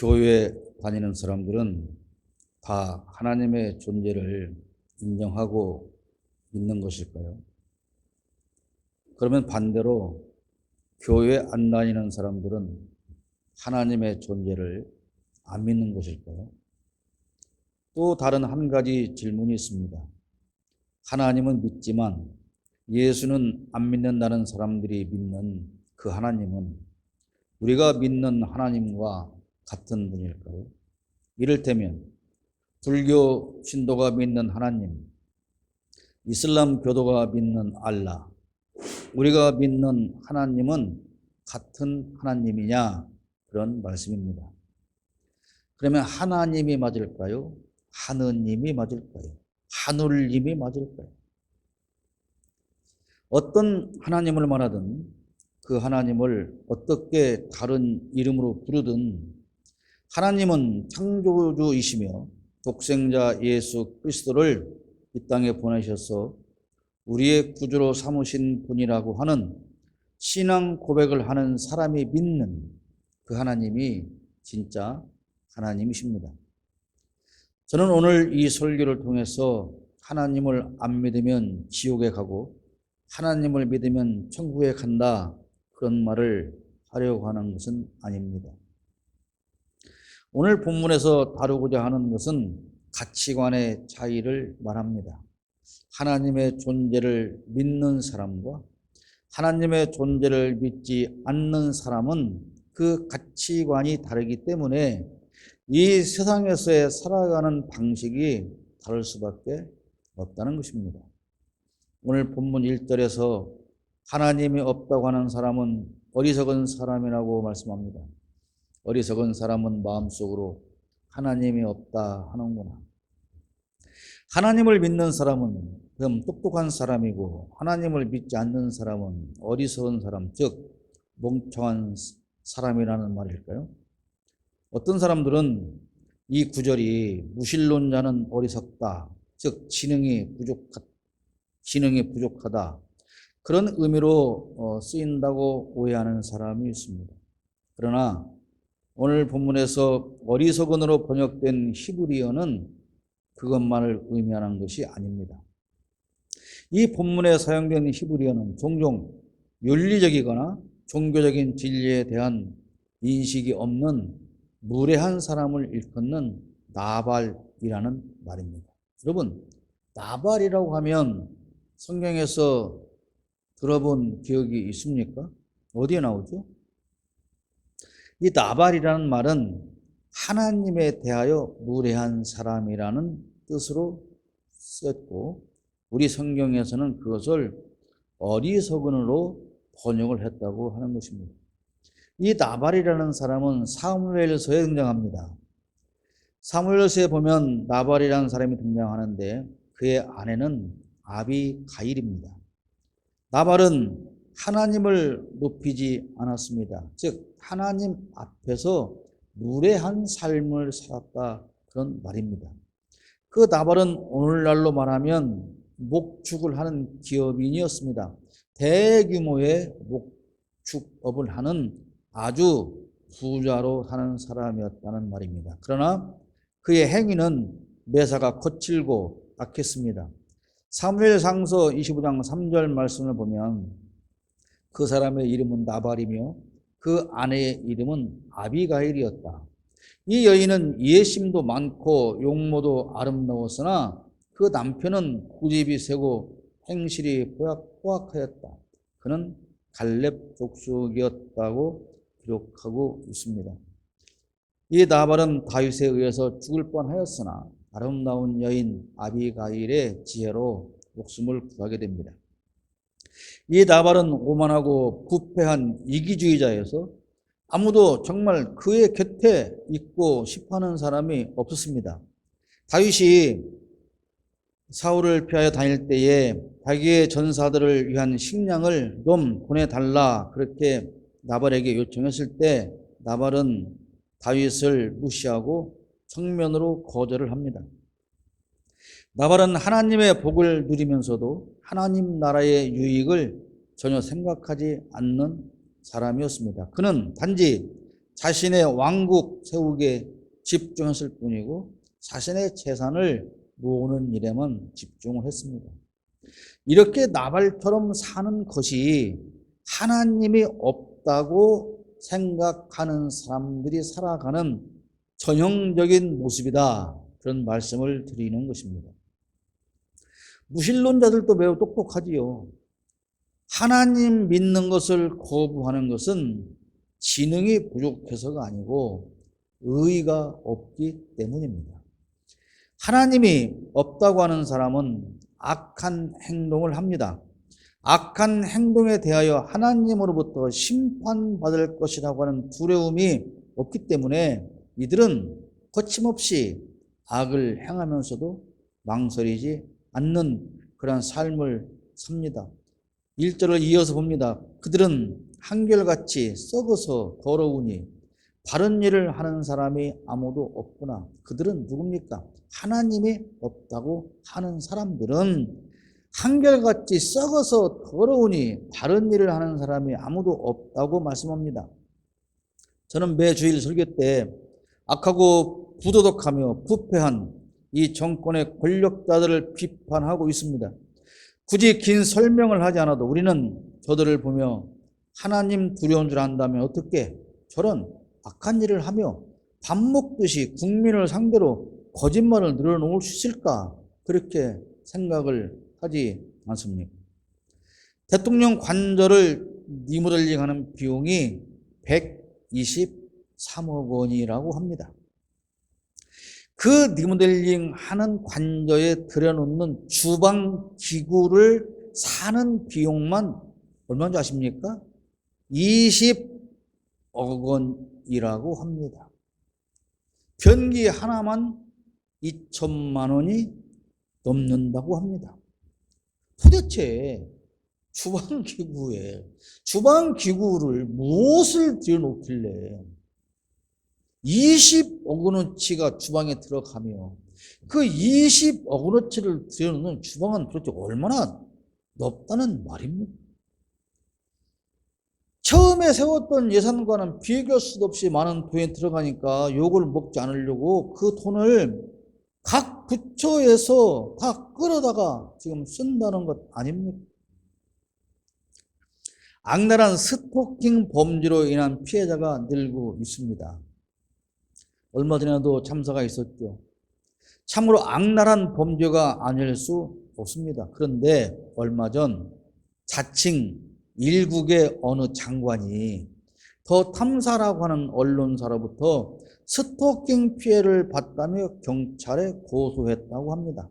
교회 다니는 사람들은 다 하나님의 존재를 인정하고 믿는 것일까요? 그러면 반대로 교회 안 다니는 사람들은 하나님의 존재를 안 믿는 것일까요? 또 다른 한 가지 질문이 있습니다. 하나님은 믿지만 예수는 안 믿는다는 사람들이 믿는 그 하나님은 우리가 믿는 하나님과 같은 분일까요? 이를테면 불교 신도가 믿는 하나님, 이슬람 교도가 믿는 알라, 우리가 믿는 하나님은 같은 하나님이냐? 그런 말씀입니다. 그러면 하나님이 맞을까요? 하느님이 맞을까요? 하늘님이 맞을까요? 어떤 하나님을 말하든 그 하나님을 어떻게 다른 이름으로 부르든 하나님은 창조주이시며 독생자 예수 그리스도를 이 땅에 보내셔서 우리의 구주로 삼으신 분이라고 하는 신앙 고백을 하는 사람이 믿는 그 하나님이 진짜 하나님이십니다. 저는 오늘 이 설교를 통해서 하나님을 안 믿으면 지옥에 가고 하나님을 믿으면 천국에 간다, 그런 말을 하려고 하는 것은 아닙니다. 오늘 본문에서 다루고자 하는 것은 가치관의 차이를 말합니다. 하나님의 존재를 믿는 사람과 하나님의 존재를 믿지 않는 사람은 그 가치관이 다르기 때문에 이 세상에서의 살아가는 방식이 다를 수밖에 없다는 것입니다. 오늘 본문 1절에서 하나님이 없다고 하는 사람은 어리석은 사람이라고 말씀합니다. 어리석은 사람은 마음속으로 하나님이 없다 하는구나. 하나님을 믿는 사람은 그럼 똑똑한 사람이고 하나님을 믿지 않는 사람은 어리석은 사람, 즉 멍청한 사람이라는 말일까요? 어떤 사람들은 이 구절이 무신론자는 어리석다, 즉 지능이 부족하다, 그런 의미로 쓰인다고 오해하는 사람이 있습니다. 그러나 오늘 본문에서 어리석은으로 번역된 히브리어는 그것만을 의미하는 것이 아닙니다. 이 본문에 사용된 히브리어는 종종 윤리적이거나 종교적인 진리에 대한 인식이 없는 무례한 사람을 일컫는 나발이라는 말입니다. 여러분, 나발이라고 하면 성경에서 들어본 기억이 있습니까? 어디에 나오죠? 이 나발이라는 말은 하나님에 대하여 무례한 사람이라는 뜻으로 쓰였고 우리 성경에서는 그것을 어리석은으로 번역을 했다고 하는 것입니다. 이 나발이라는 사람은 사무엘서에 등장합니다. 사무엘서에 보면 나발이라는 사람이 등장하는데 그의 아내는 아비가일입니다. 나발은 하나님을 높이지 않았습니다. 즉 하나님 앞에서 무례한 삶을 살았다, 그런 말입니다. 그 나발은 오늘날로 말하면 목축을 하는 기업인이었습니다. 대규모의 목축업을 하는 아주 부자로 사는 사람이었다는 말입니다. 그러나 그의 행위는 매사가 거칠고 악했습니다. 사무엘상서 25장 3절 말씀을 보면 그 사람의 이름은 나발이며 그 아내의 이름은 아비가일이었다. 이 여인은 이해심도 많고 용모도 아름다웠으나 그 남편은 고집이 세고 행실이 포악하였다. 그는 갈렙 족속이었다고 기록하고 있습니다. 이 나발은 다윗에 의해서 죽을 뻔하였으나 아름다운 여인 아비가일의 지혜로 목숨을 구하게 됩니다. 이 나발은 오만하고 부패한 이기주의자여서 아무도 정말 그의 곁에 있고 싶어하는 사람이 없었습니다. 다윗이 사울을 피하여 다닐 때에 자기의 전사들을 위한 식량을 좀 보내달라 그렇게 나발에게 요청했을 때 나발은 다윗을 무시하고 정면으로 거절을 합니다. 나발은 하나님의 복을 누리면서도 하나님 나라의 유익을 전혀 생각하지 않는 사람이었습니다. 그는 단지 자신의 왕국 세우기에 집중했을 뿐이고 자신의 재산을 모으는 일에만 집중을 했습니다. 이렇게 나발처럼 사는 것이 하나님이 없다고 생각하는 사람들이 살아가는 전형적인 모습이다. 그런 말씀을 드리는 것입니다. 무신론자들도 매우 똑똑하지요. 하나님 믿는 것을 거부하는 것은 지능이 부족해서가 아니고 의의가 없기 때문입니다. 하나님이 없다고 하는 사람은 악한 행동을 합니다. 악한 행동에 대하여 하나님으로부터 심판받을 것이라고 하는 두려움이 없기 때문에 이들은 거침없이 악을 행하면서도 망설이지 않는 그런 삶을 삽니다. 1절을 이어서 봅니다. 그들은 한결같이 썩어서 더러우니 바른 일을 하는 사람이 아무도 없구나. 그들은 누굽니까? 하나님이 없다고 하는 사람들은 한결같이 썩어서 더러우니 바른 일을 하는 사람이 아무도 없다고 말씀합니다. 저는 매 주일 설교 때 악하고 부도덕하며 부패한 이 정권의 권력자들을 비판하고 있습니다. 굳이 긴 설명을 하지 않아도 우리는 저들을 보며 하나님 두려운 줄 안다면 어떻게 저런 악한 일을 하며 밥 먹듯이 국민을 상대로 거짓말을 늘어놓을 수 있을까? 그렇게 생각을 하지 않습니까? 대통령 관저를 리모델링하는 비용이 123억 원이라고 합니다. 그 리모델링 하는 관저에 들여놓는 주방 기구를 사는 비용만 얼마인지 아십니까? 20억 원이라고 합니다. 변기 하나만 2천만 원이 넘는다고 합니다. 도대체 주방기구를 무엇을 들여놓길래 20억 원어치가 주방에 들어가며 그 20억 원어치를 들여놓는 주방은 도대체 얼마나 넓다는 말입니까? 처음에 세웠던 예산과는 비교할 수도 없이 많은 돈이 들어가니까 욕을 먹지 않으려고 그 돈을 각 부처에서 다 끌어다가 지금 쓴다는 것 아닙니까? 악랄한 스토킹 범죄로 인한 피해자가 늘고 있습니다. 얼마 전에도 참사가 있었죠. 참으로 악랄한 범죄가 아닐 수 없습니다. 그런데 얼마 전 자칭 일국의 어느 장관이 더 탐사라고 하는 언론사로부터 스토킹 피해를 봤다며 경찰에 고소했다고 합니다.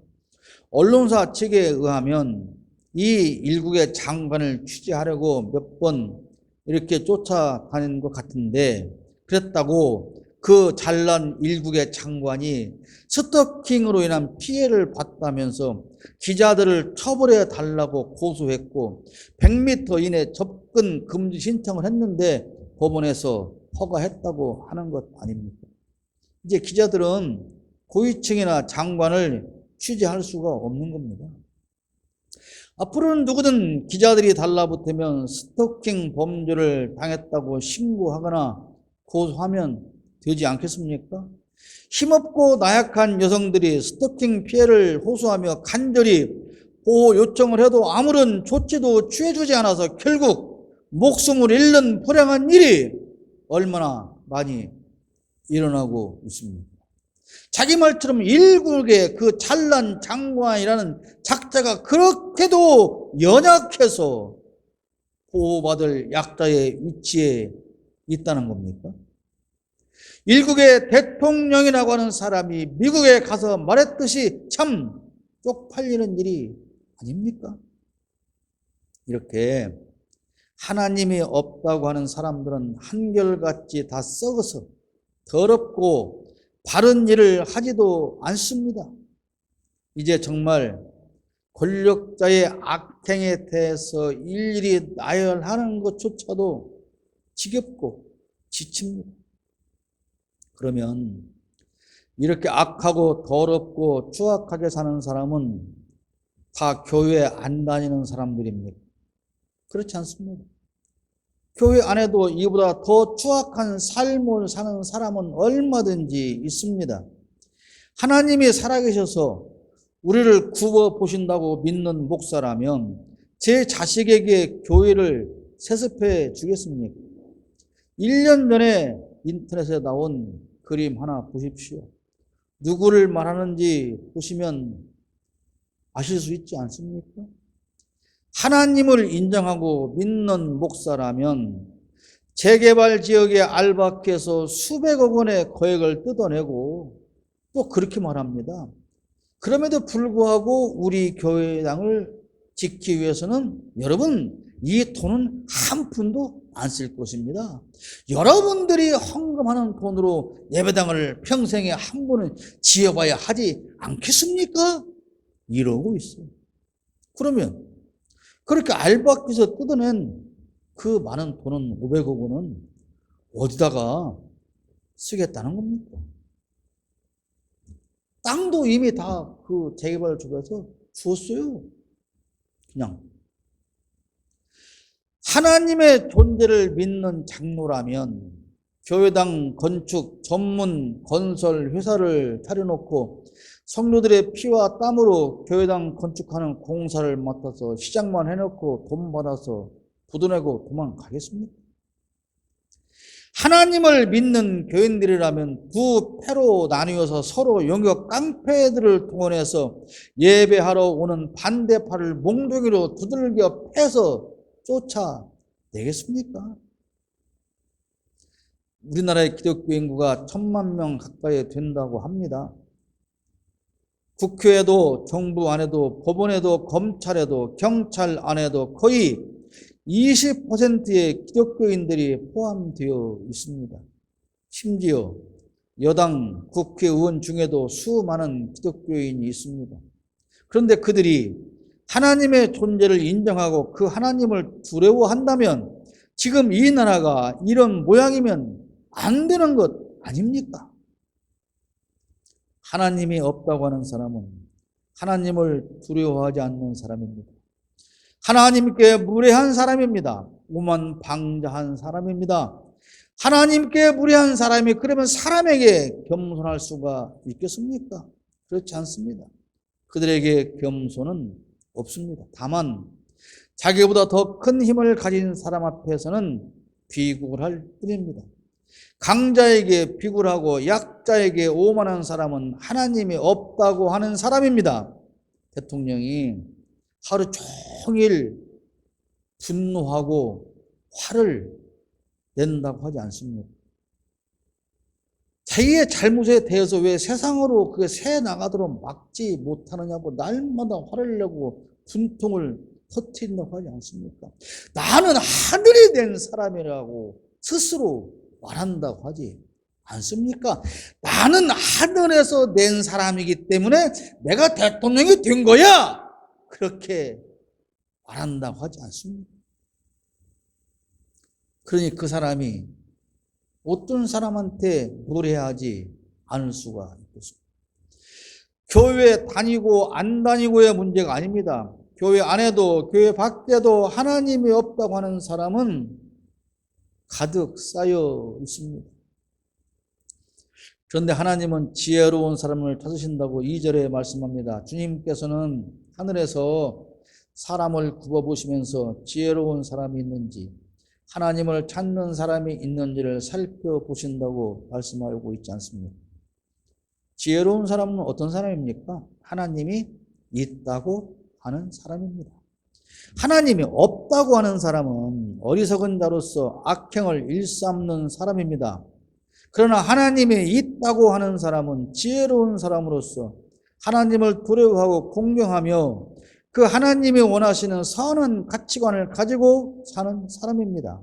언론사 측에 의하면 이 일국의 장관을 취재하려고 몇 번 이렇게 쫓아다닌 것 같은데 그랬다고 그 잘난 일국의 장관이 스토킹으로 인한 피해를 봤다면서 기자들을 처벌해 달라고 고소했고 100m 이내 접근 금지 신청을 했는데 법원에서 허가했다고 하는 것 아닙니까? 이제 기자들은 고위층이나 장관을 취재할 수가 없는 겁니다. 앞으로는 누구든 기자들이 달라붙으면 스토킹 범죄를 당했다고 신고하거나 고소하면 되지 않겠습니까? 힘없고 나약한 여성들이 스토킹 피해를 호소하며 간절히 보호 요청을 해도 아무런 조치도 취해주지 않아서 결국 목숨을 잃는 불행한 일이 얼마나 많이 일어나고 있습니다. 자기 말처럼 일국의 그 잘난 장관이라는 작자가 그렇게도 연약해서 보호받을 약자의 위치에 있다는 겁니까? 일국의 대통령이라고 하는 사람이 미국에 가서 말했듯이 참 쪽팔리는 일이 아닙니까? 이렇게 하나님이 없다고 하는 사람들은 한결같이 다 썩어서 더럽고 바른 일을 하지도 않습니다. 이제 정말 권력자의 악행에 대해서 일일이 나열하는 것조차도 지겹고 지칩니다. 그러면 이렇게 악하고 더럽고 추악하게 사는 사람은 다 교회에 안 다니는 사람들입니까? 그렇지 않습니다. 교회 안에도 이보다 더 추악한 삶을 사는 사람은 얼마든지 있습니다. 하나님이 살아계셔서 우리를 구워 보신다고 믿는 목사라면 제 자식에게 교회를 세습해 주겠습니까? 1년 전에 인터넷에 나온 그림 하나 보십시오. 누구를 말하는지 보시면 아실 수 있지 않습니까? 하나님을 인정하고 믿는 목사라면 재개발 지역의 알바키에서 수백억 원의 거액을 뜯어내고 또 그렇게 말합니다. 그럼에도 불구하고 우리 교회당을 짓기 위해서는 여러분 이 돈은 한 푼도 안 쓸 것입니다. 여러분들이 헌금하는 돈으로 예배당을 평생에 한 번은 지어봐야 하지 않겠습니까? 이러고 있어요. 그러면 그렇게 알바끼에서 뜯어낸 그 많은 돈은 500억 원은 어디다가 쓰겠다는 겁니까? 땅도 이미 다 그 재개발 쪽에서 주었어요. 그냥. 하나님의 존재를 믿는 장로라면 교회당 건축 전문 건설 회사를 차려놓고 성도들의 피와 땀으로 교회당 건축하는 공사를 맡아서 시작만 해놓고 돈 받아서 부도내고 도망가겠습니까? 하나님을 믿는 교인들이라면 두 패로 나뉘어서 서로 영역 깡패들을 동원해서 예배하러 오는 반대파를 몽둥이로 두들겨 패서 쫓아내겠습니까? 우리나라의 기독교 인구가 1000만 명 가까이 된다고 합니다. 국회에도 정부 안에도 법원에도 검찰에도 경찰 안에도 거의 20%의 기독교인들이 포함되어 있습니다. 심지어 여당 국회의원 중에도 수많은 기독교인이 있습니다. 그런데 그들이 하나님의 존재를 인정하고 그 하나님을 두려워한다면 지금 이 나라가 이런 모양이면 안 되는 것 아닙니까? 하나님이 없다고 하는 사람은 하나님을 두려워하지 않는 사람입니다. 하나님께 무례한 사람입니다. 오만방자한 사람입니다. 하나님께 무례한 사람이 그러면 사람에게 겸손할 수가 있겠습니까? 그렇지 않습니다. 그들에게 겸손은 없습니다. 다만 자기보다 더 큰 힘을 가진 사람 앞에서는 비굴 할 뿐입니다. 강자에게 비굴하고 약자에게 오만한 사람은 하나님이 없다고 하는 사람입니다. 대통령이 하루 종일 분노하고 화를 낸다고 하지 않습니까? 자기의 잘못에 대해서 왜 세상으로 그게 새 나가도록 막지 못하느냐고 날마다 화를 내고 분통을 터뜨린다고 하지 않습니까? 나는 하늘이 된 사람이라고 스스로 말한다고 하지 않습니까? 나는 하늘에서 낸 사람이기 때문에 내가 대통령이 된 거야! 그렇게 말한다고 하지 않습니까? 그러니 그 사람이 어떤 사람한테 무례하지 않을 수가 있겠습니다. 교회 다니고 안 다니고의 문제가 아닙니다. 교회 안에도 교회 밖에도 하나님이 없다고 하는 사람은 가득 쌓여 있습니다. 그런데 하나님은 지혜로운 사람을 찾으신다고 2절에 말씀합니다. 주님께서는 하늘에서 사람을 굽어보시면서 지혜로운 사람이 있는지 하나님을 찾는 사람이 있는지를 살펴보신다고 말씀하고 있지 않습니까? 지혜로운 사람은 어떤 사람입니까? 하나님이 있다고 하는 사람입니다. 하나님이 없다고 하는 사람은 어리석은 자로서 악행을 일삼는 사람입니다. 그러나 하나님이 있다고 하는 사람은 지혜로운 사람으로서 하나님을 두려워하고 공경하며 그 하나님이 원하시는 선한 가치관을 가지고 사는 사람입니다.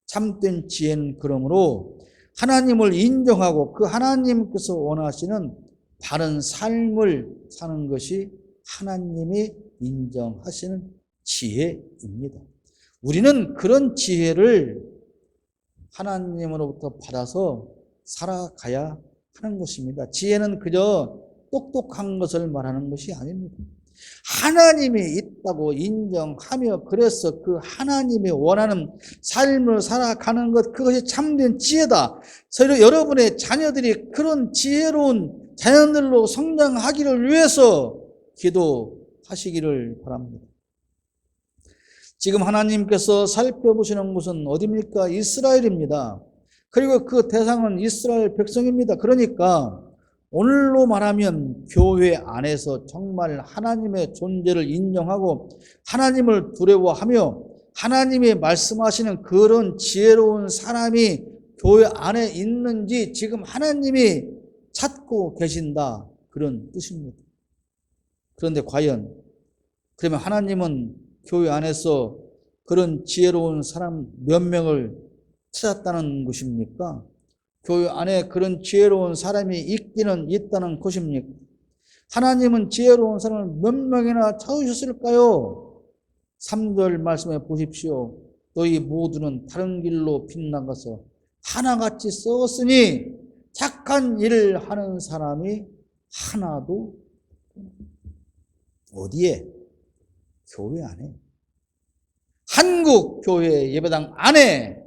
참된 지혜는 그러므로 하나님을 인정하고 그 하나님께서 원하시는 바른 삶을 사는 것이 하나님이 인정하시는 지혜입니다. 우리는 그런 지혜를 하나님으로부터 받아서 살아가야 하는 것입니다. 지혜는 그저 똑똑한 것을 말하는 것이 아닙니다. 하나님이 있다고 인정하며 그래서 그 하나님이 원하는 삶을 살아가는 것, 그것이 참된 지혜다. 여러분의 자녀들이 그런 지혜로운 자녀들로 성장하기를 위해서 기도하시기를 바랍니다. 지금 하나님께서 살펴보시는 곳은 어디입니까? 이스라엘입니다. 그리고 그 대상은 이스라엘 백성입니다. 그러니까 오늘로 말하면 교회 안에서 정말 하나님의 존재를 인정하고 하나님을 두려워하며 하나님이 말씀하시는 그런 지혜로운 사람이 교회 안에 있는지 지금 하나님이 찾고 계신다, 그런 뜻입니다. 그런데 과연 그러면 하나님은 교회 안에서 그런 지혜로운 사람 몇 명을 찾았다는 것입니까? 교회 안에 그런 지혜로운 사람이 있기는 있다는 것입니까? 하나님은 지혜로운 사람을 몇 명이나 찾으셨을까요? 3절 말씀해 보십시오. 너희 모두는 다른 길로 빗나가서 하나같이 썩었으니 착한 일을 하는 사람이 하나도 어디에? 교회 안에. 한국 교회 예배당 안에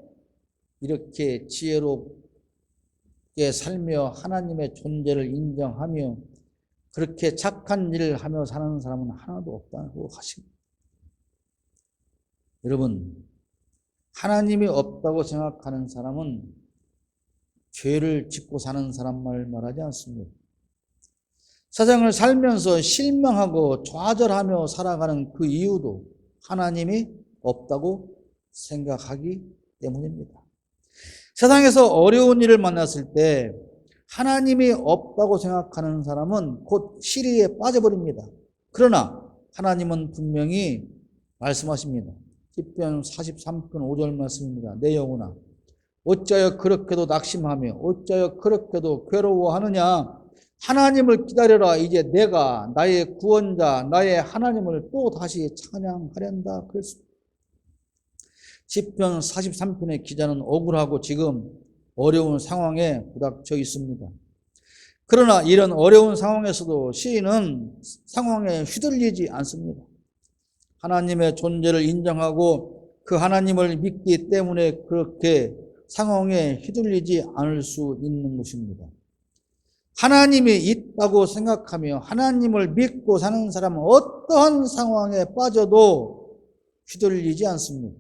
이렇게 지혜롭게 살며 하나님의 존재를 인정하며 그렇게 착한 일을 하며 사는 사람은 하나도 없다고 하십니다. 여러분, 하나님이 없다고 생각하는 사람은 죄를 짓고 사는 사람만을 말하지 않습니다. 세상을 살면서 실망하고 좌절하며 살아가는 그 이유도 하나님이 없다고 생각하기 때문입니다. 세상에서 어려운 일을 만났을 때 하나님이 없다고 생각하는 사람은 곧 시리에 빠져버립니다. 그러나 하나님은 분명히 말씀하십니다. 시편 43편 5절 말씀입니다. 내 영혼아, 어찌하여 그렇게도 낙심하며 어찌하여 그렇게도 괴로워하느냐. 하나님을 기다려라. 이제 내가 나의 구원자 나의 하나님을 또 다시 찬양하련다 그랬습니다. 시편 43편의 기자는 억울하고 지금 어려운 상황에 부닥쳐 있습니다. 그러나 이런 어려운 상황에서도 시인은 상황에 휘둘리지 않습니다. 하나님의 존재를 인정하고 그 하나님을 믿기 때문에 그렇게 상황에 휘둘리지 않을 수 있는 것입니다. 하나님이 있다고 생각하며 하나님을 믿고 사는 사람은 어떠한 상황에 빠져도 휘둘리지 않습니다.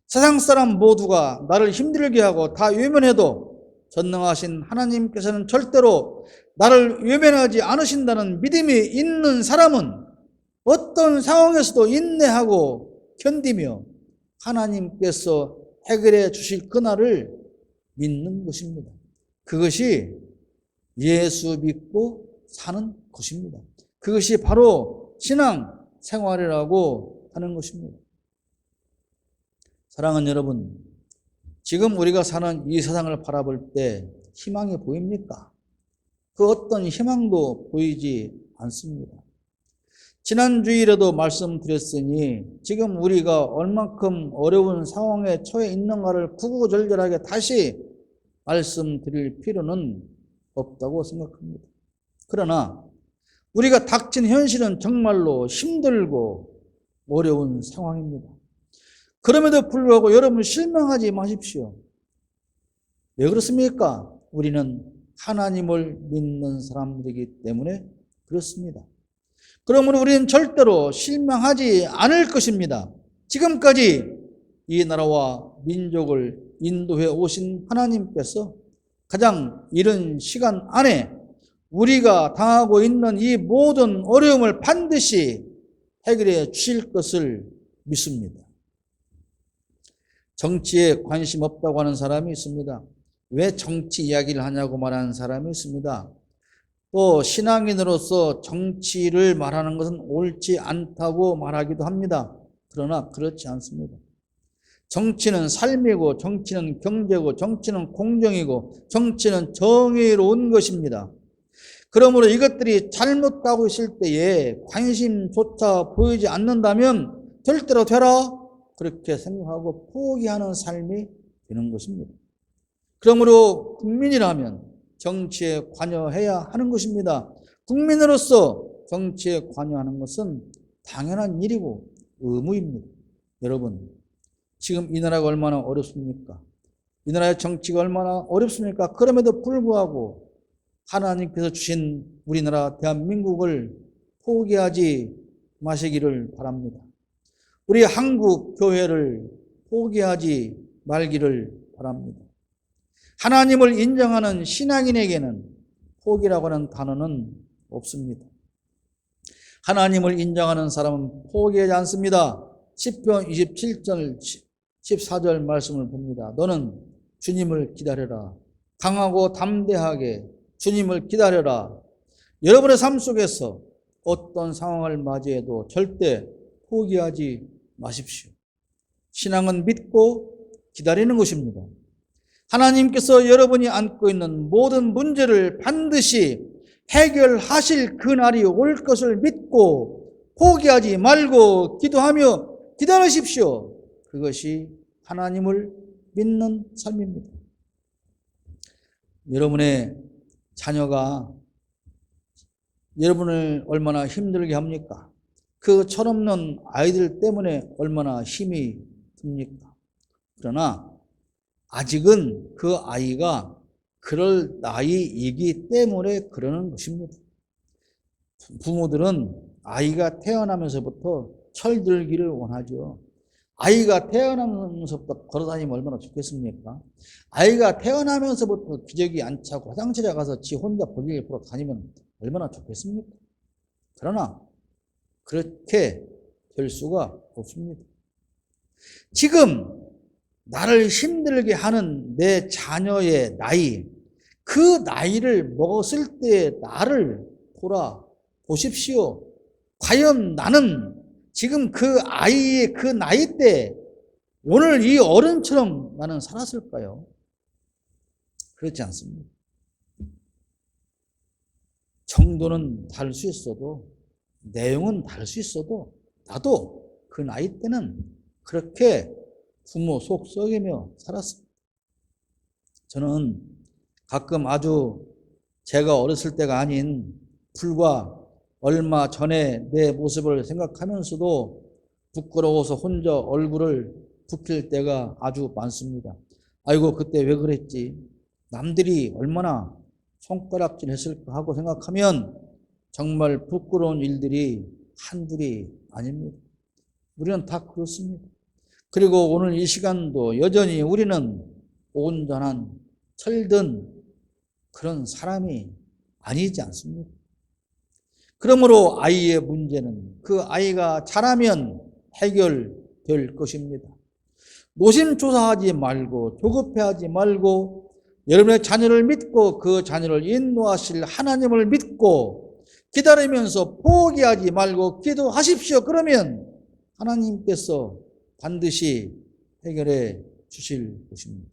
세상 사람 모두가 나를 힘들게 하고 다 외면해도 전능하신 하나님께서는 절대로 나를 외면하지 않으신다는 믿음이 있는 사람은 어떤 상황에서도 인내하고 견디며 하나님께서 해결해 주실 그날을 믿는 것입니다. 그것이 예수 믿고 사는 것입니다. 그것이 바로 신앙 생활이라고 하는 것입니다. 사랑하는 여러분, 지금 우리가 사는 이 세상을 바라볼 때 희망이 보입니까? 그 어떤 희망도 보이지 않습니다. 지난 주일에도 말씀드렸으니 지금 우리가 얼만큼 어려운 상황에 처해 있는가를 구구절절하게 다시 말씀드릴 필요는 없다고 생각합니다. 그러나 우리가 닥친 현실은 정말로 힘들고 어려운 상황입니다. 그럼에도 불구하고 여러분 실망하지 마십시오. 왜 그렇습니까? 우리는 하나님을 믿는 사람들이기 때문에 그렇습니다. 그러므로 우리는 절대로 실망하지 않을 것입니다. 지금까지 이 나라와 민족을 인도해 오신 하나님께서 가장 이른 시간 안에 우리가 당하고 있는 이 모든 어려움을 반드시 해결해 주실 것을 믿습니다. 정치에 관심 없다고 하는 사람이 있습니다. 왜 정치 이야기를 하냐고 말하는 사람이 있습니다. 또 신앙인으로서 정치를 말하는 것은 옳지 않다고 말하기도 합니다. 그러나 그렇지 않습니다. 정치는 삶이고 정치는 경제고 정치는 공정이고 정치는 정의로운 것입니다. 그러므로 이것들이 잘못 가고 있을 때에 관심조차 보이지 않는다면 절대로 되라 그렇게 생각하고 포기하는 삶이 되는 것입니다. 그러므로 국민이라면 정치에 관여해야 하는 것입니다. 국민으로서 정치에 관여하는 것은 당연한 일이고 의무입니다. 여러분, 지금 이 나라가 얼마나 어렵습니까? 이 나라의 정치가 얼마나 어렵습니까? 그럼에도 불구하고 하나님께서 주신 우리나라 대한민국을 포기하지 마시기를 바랍니다. 우리 한국 교회를 포기하지 말기를 바랍니다. 하나님을 인정하는 신앙인에게는 포기라고 하는 단어는 없습니다. 하나님을 인정하는 사람은 포기하지 않습니다. 시편 27절 14절 말씀을 봅니다. 너는 주님을 기다려라. 강하고 담대하게 주님을 기다려라. 여러분의 삶 속에서 어떤 상황을 맞이해도 절대 포기하지 마십시오. 신앙은 믿고 기다리는 것입니다. 하나님께서 여러분이 안고 있는 모든 문제를 반드시 해결하실 그날이 올 것을 믿고 포기하지 말고 기도하며 기다리십시오. 그것이 하나님을 믿는 삶입니다. 여러분의 자녀가 여러분을 얼마나 힘들게 합니까? 그 철없는 아이들 때문에 얼마나 힘이 듭니까? 그러나 아직은 그 아이가 그럴 나이이기 때문에 그러는 것입니다. 부모들은 아이가 태어나면서부터 철들기를 원하죠. 아이가 태어나면서부터 걸어다니면 얼마나 좋겠습니까? 아이가 태어나면서부터 기저귀 안 차고 화장실에 가서 지 혼자 볼일 보러 다니면 얼마나 좋겠습니까? 그러나 그렇게 될 수가 없습니다. 지금 나를 힘들게 하는 내 자녀의 나이, 그 나이를 먹었을 때 나를 돌아보십시오. 과연 나는 지금 그 아이의 그 나이 때 오늘 이 어른처럼 나는 살았을까요? 그렇지 않습니다. 정도는 다를 수 있어도 내용은 다를 수 있어도 나도 그 나이 때는 그렇게 부모 속 썩이며 살았습니다. 저는 가끔 아주 제가 어렸을 때가 아닌 불과 얼마 전에 내 모습을 생각하면서도 부끄러워서 혼자 얼굴을 붉힐 때가 아주 많습니다. 아이고 그때 왜 그랬지? 남들이 얼마나 손가락질 했을까 하고 생각하면 정말 부끄러운 일들이 한둘이 아닙니다. 우리는 다 그렇습니다. 그리고 오늘 이 시간도 여전히 우리는 온전한 철든 그런 사람이 아니지 않습니까? 그러므로 아이의 문제는 그 아이가 자라면 해결될 것입니다. 노심초사하지 말고 조급해하지 말고 여러분의 자녀를 믿고 그 자녀를 인도하실 하나님을 믿고 기다리면서 포기하지 말고 기도하십시오. 그러면 하나님께서 반드시 해결해 주실 것입니다.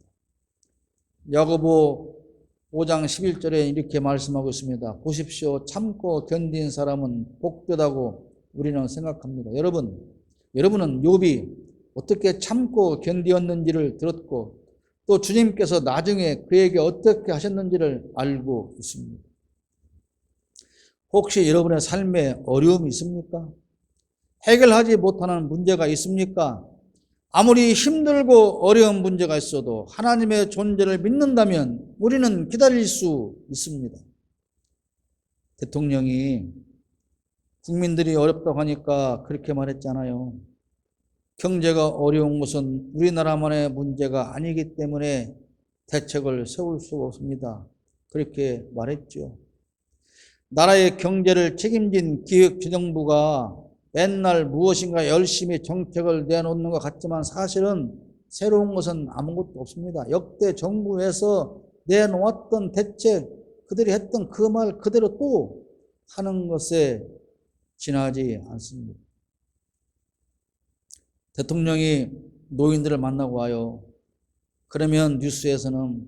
야고보 5장 11절에 이렇게 말씀하고 있습니다. 보십시오. 참고 견딘 사람은 복되다고 우리는 생각합니다. 여러분은 욥이 어떻게 참고 견디었는지를 들었고 또 주님께서 나중에 그에게 어떻게 하셨는지를 알고 있습니다. 혹시 여러분의 삶에 어려움이 있습니까? 해결하지 못하는 문제가 있습니까? 아무리 힘들고 어려운 문제가 있어도 하나님의 존재를 믿는다면 우리는 기다릴 수 있습니다. 대통령이 국민들이 어렵다고 하니까 그렇게 말했잖아요. 경제가 어려운 것은 우리나라만의 문제가 아니기 때문에 대책을 세울 수가 없습니다. 그렇게 말했죠. 나라의 경제를 책임진 기획재정부가 맨날 무엇인가 열심히 정책을 내놓는 것 같지만 사실은 새로운 것은 아무것도 없습니다. 역대 정부에서 내놓았던 대책, 그들이 했던 그 말 그대로 또 하는 것에 지나지 않습니다. 대통령이 노인들을 만나고 와요. 그러면 뉴스에서는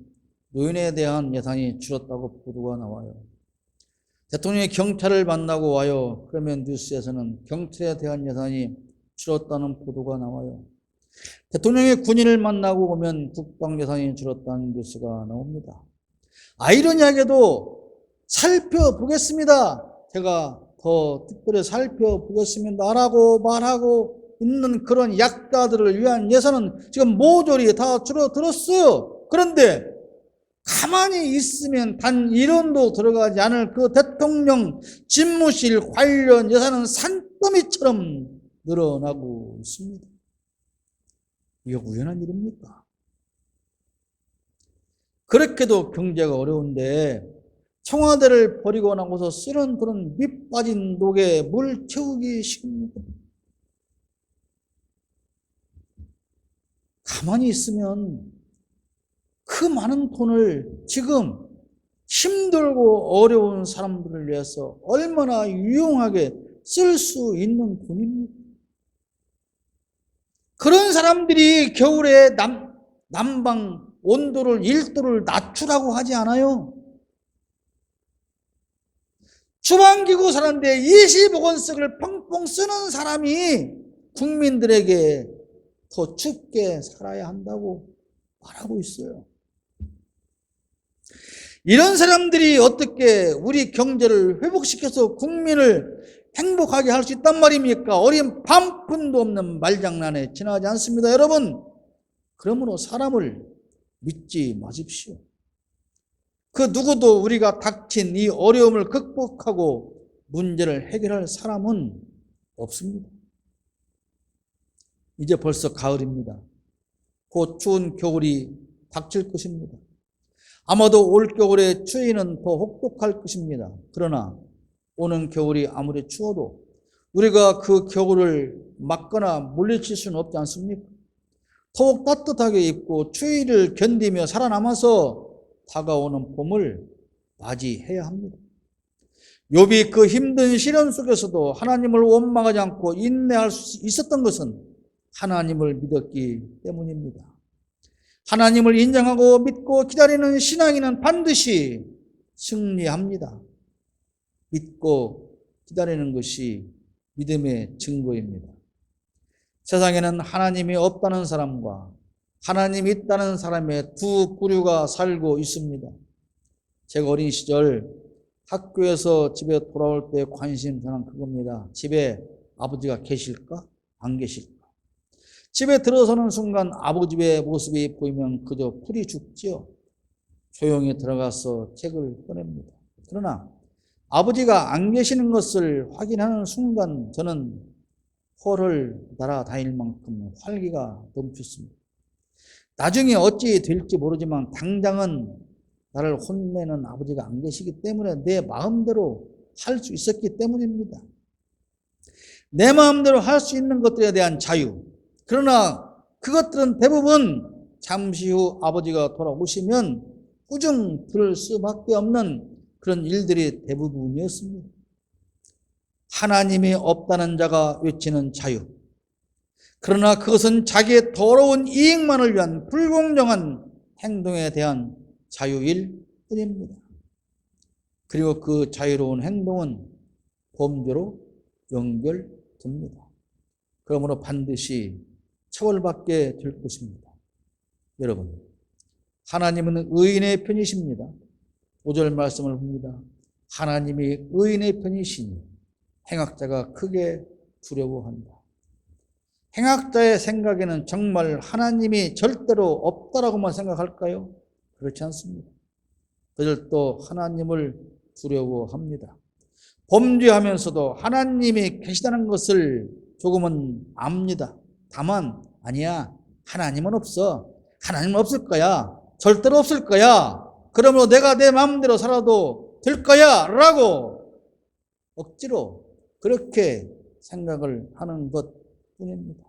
노인에 대한 예산이 줄었다고 보도가 나와요. 대통령이 경찰을 만나고 와요. 그러면 뉴스에서는 경찰에 대한 예산이 줄었다는 보도가 나와요. 대통령이 군인을 만나고 오면 국방 예산이 줄었다는 뉴스가 나옵니다. 아이러니하게도 살펴보겠습니다. 제가 더 특별히 살펴보겠습니다 라고 말하고 있는 그런 약자들을 위한 예산은 지금 모조리 다 줄어들었어요. 그런데 가만히 있으면 단 1원도 들어가지 않을 그 대통령 집무실 관련 예산은 산더미처럼 늘어나고 있습니다. 이게 우연한 일입니까? 그렇게도 경제가 어려운데 청와대를 버리고 나고서 쓰는 돈은 밑 빠진 독에 물 채우기 식입니다. 가만히 있으면 그 많은 돈을 지금 힘들고 어려운 사람들을 위해서 얼마나 유용하게 쓸 수 있는 돈입니다. 그런 사람들이 겨울에 난방 온도를 1도를 낮추라고 하지 않아요. 주방기구 사는데 25원씩을 펑펑 쓰는 사람이 국민들에게 더 춥게 살아야 한다고 말하고 있어요. 이런 사람들이 어떻게 우리 경제를 회복시켜서 국민을 행복하게 할 수 있단 말입니까? 어린 반푼도 없는 말장난에 지나지 않습니다. 여러분, 그러므로 사람을 믿지 마십시오. 그 누구도 우리가 닥친 이 어려움을 극복하고 문제를 해결할 사람은 없습니다. 이제 벌써 가을입니다. 곧 추운 겨울이 닥칠 것입니다. 아마도 올겨울의 추위는 더 혹독할 것입니다. 그러나 오는 겨울이 아무리 추워도 우리가 그 겨울을 막거나 물리칠 수는 없지 않습니까? 더욱 따뜻하게 입고 추위를 견디며 살아남아서 다가오는 봄을 맞이해야 합니다. 욥이 그 힘든 시련 속에서도 하나님을 원망하지 않고 인내할 수 있었던 것은 하나님을 믿었기 때문입니다. 하나님을 인정하고 믿고 기다리는 신앙인은 반드시 승리합니다. 믿고 기다리는 것이 믿음의 증거입니다. 세상에는 하나님이 없다는 사람과 하나님이 있다는 사람의 두 부류가 살고 있습니다. 제가 어린 시절 학교에서 집에 돌아올 때 관심사는 그겁니다. 집에 아버지가 계실까? 안 계실까? 집에 들어서는 순간 아버지의 모습이 보이면 그저 풀이 죽지요. 조용히 들어가서 책을 꺼냅니다. 그러나 아버지가 안 계시는 것을 확인하는 순간 저는 홀을 날아다닐 만큼 활기가 넘쳤습니다. 나중에 어찌 될지 모르지만 당장은 나를 혼내는 아버지가 안 계시기 때문에 내 마음대로 할 수 있었기 때문입니다. 내 마음대로 할 수 있는 것들에 대한 자유. 그러나 그것들은 대부분 잠시 후 아버지가 돌아오시면 꾸중 들을 수밖에 없는 그런 일들이 대부분이었습니다. 하나님이 없다는 자가 외치는 자유. 그러나 그것은 자기의 더러운 이익만을 위한 불공정한 행동에 대한 자유일 뿐입니다. 그리고 그 자유로운 행동은 범죄로 연결됩니다. 그러므로 반드시 처벌받게 될 것입니다. 여러분, 하나님은 의인의 편이십니다. 5절 말씀을 봅니다. 하나님이 의인의 편이시니 행악자가 크게 두려워한다. 행악자의 생각에는 정말 하나님이 절대로 없다라고만 생각할까요? 그렇지 않습니다. 그들도 하나님을 두려워합니다. 범죄하면서도 하나님이 계시다는 것을 조금은 압니다. 다만 아니야, 하나님은 없어. 하나님은 없을 거야. 절대로 없을 거야. 그러므로 내가 내 마음대로 살아도 될 거야 라고 억지로 그렇게 생각을 하는 것뿐입니다.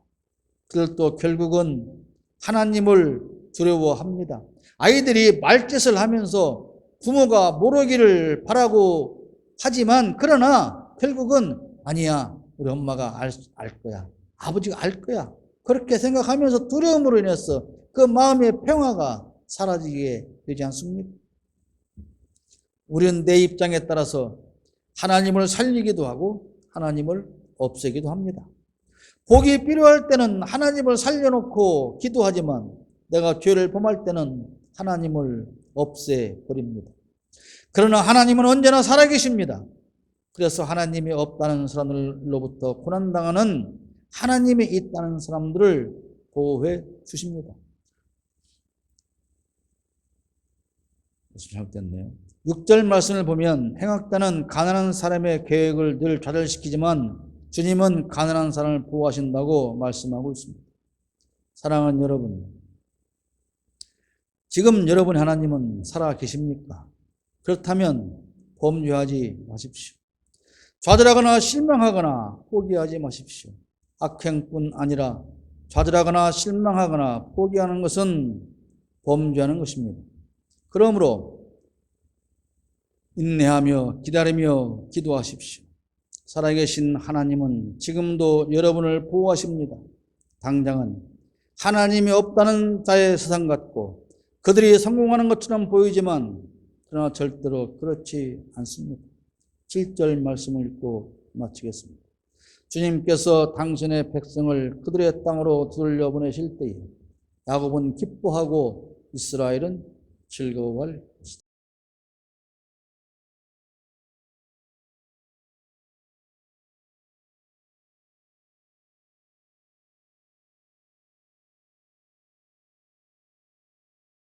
그들도 결국은 하나님을 두려워합니다. 아이들이 말짓을 하면서 부모가 모르기를 바라고 하지만 그러나 결국은 아니야, 우리 엄마가 알 거야. 아버지가 알 거야. 그렇게 생각하면서 두려움으로 인해서 그 마음의 평화가 사라지게 되지 않습니까? 우리는 내 입장에 따라서 하나님을 살리기도 하고 하나님을 없애기도 합니다. 복이 필요할 때는 하나님을 살려놓고 기도하지만 내가 죄를 범할 때는 하나님을 없애버립니다. 그러나 하나님은 언제나 살아계십니다. 그래서 하나님이 없다는 사람들로부터 고난당하는 하나님이 있다는 사람들을 보호해 주십니다. 잘못됐네요. 6절 말씀을 보면 행악자는 가난한 사람의 계획을 늘 좌절시키지만 주님은 가난한 사람을 보호하신다고 말씀하고 있습니다. 사랑하는 여러분, 지금 여러분의 하나님은 살아 계십니까? 그렇다면 범죄하지 마십시오. 좌절하거나 실망하거나 포기하지 마십시오. 악행뿐 아니라 좌절하거나 실망하거나 포기하는 것은 범죄하는 것입니다. 그러므로 인내하며 기다리며 기도하십시오. 살아계신 하나님은 지금도 여러분을 보호하십니다. 당장은 하나님이 없다는 자의 세상 같고 그들이 성공하는 것처럼 보이지만 그러나 절대로 그렇지 않습니다. 7절 말씀을 읽고 마치겠습니다. 주님께서 당신의 백성을 그들의 땅으로 돌려보내실 때에 야곱은 기뻐하고 이스라엘은 즐거워할 것이다.